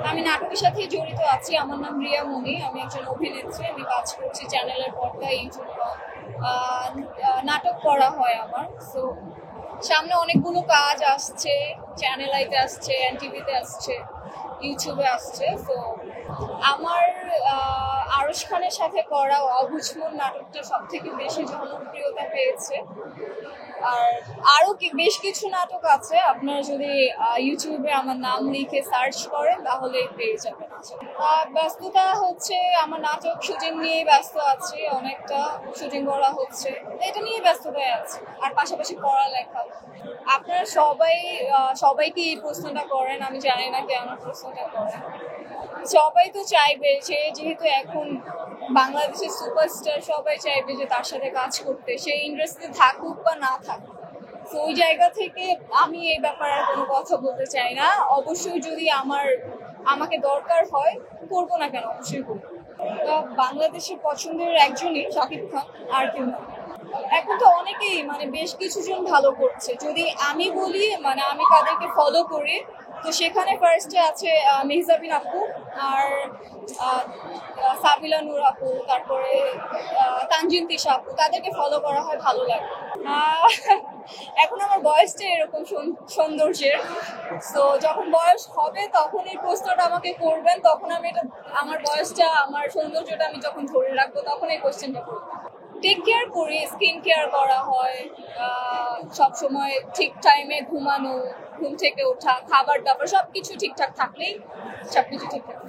আমি নাটকের সাথে জড়িত আছি। আমার নাম রিয়া মনি। আমি একজন অভিনেত্রী। আমি কাজ করছি চ্যানেলের পর্দায়, ইউটিউব নাটক করা হয় আমার। সো সামনে অনেকগুলো কাজ আসছে, চ্যানেল আইতে আসছে, এনটিভিতে আসছে, ইউটিউবে আসছে। তো আমার আরশ খানের সাথে করা অবুঝ মন নাটকটা সব থেকে বেশি জনপ্রিয়তা পেয়েছে। আর আরো বেশ কিছু নাটক আছে, আপনারা যদি ইউটিউবে আমার নাম লিখে সার্চ করেন তাহলে পেয়ে যাবেন। ব্যস্ততা হচ্ছে, আমার নাটক শুটিং নিয়ে ব্যস্ত আছি, অনেকটা শুটিং করা হচ্ছে, এটা নিয়ে ব্যস্ততায় আছে। আর পাশাপাশি পড়ালেখা। আপনারা সবাইকে এই প্রশ্নটা করেন, আমি জানি না কেন প্রশ্নটা করেন। সবাই তো চাইবে, সে যেহেতু এখন বাংলাদেশের সুপারস্টার, সবাই চাইবে যে তার সাথে কাজ করতে, সে ইন্ডাস্ট্রিতে থাকুক বা না থাকুক। তো ওই জায়গা থেকে আমি এই ব্যাপারে আর কোনো কথা বলতে চাই না। অবশ্যই যদি আমাকে দরকার হয়, করবো না কেন, অবশ্যই করবো। বাংলাদেশের পছন্দের একজনই শাকিব খান, আর কেউ না। এখন তো অনেকেই বেশ কিছু জন ভালো করছে। যদি আমি বলি আমি কাদেরকে ফলো করি, তো সেখানে ফার্স্টে আছে মেহজাবিন আপু, আর সাবিলা নূর আপু, তারপরে তানজিন তিশা আপু, তাদেরকে ফলো করা হয়, ভালো লাগে। এখন আমার বয়সটা এরকম সৌন্দর্যের, তো যখন বয়স হবে তখন এই প্রশ্নটা আমাকে করবেন, তখন আমি আমার বয়সটা, আমার সৌন্দর্যটা আমি যখন ধরে রাখবো, তখন এই কোশ্চেনটা করবো। টেক কেয়ার করি, স্কিন কেয়ার করা হয়, সবসময় ঠিক টাইমে ঘুমানো, ঘুম থেকে ওঠা, খাবার দাবার সবকিছু ঠিকঠাক থাকলেই সবকিছু ঠিকঠাক।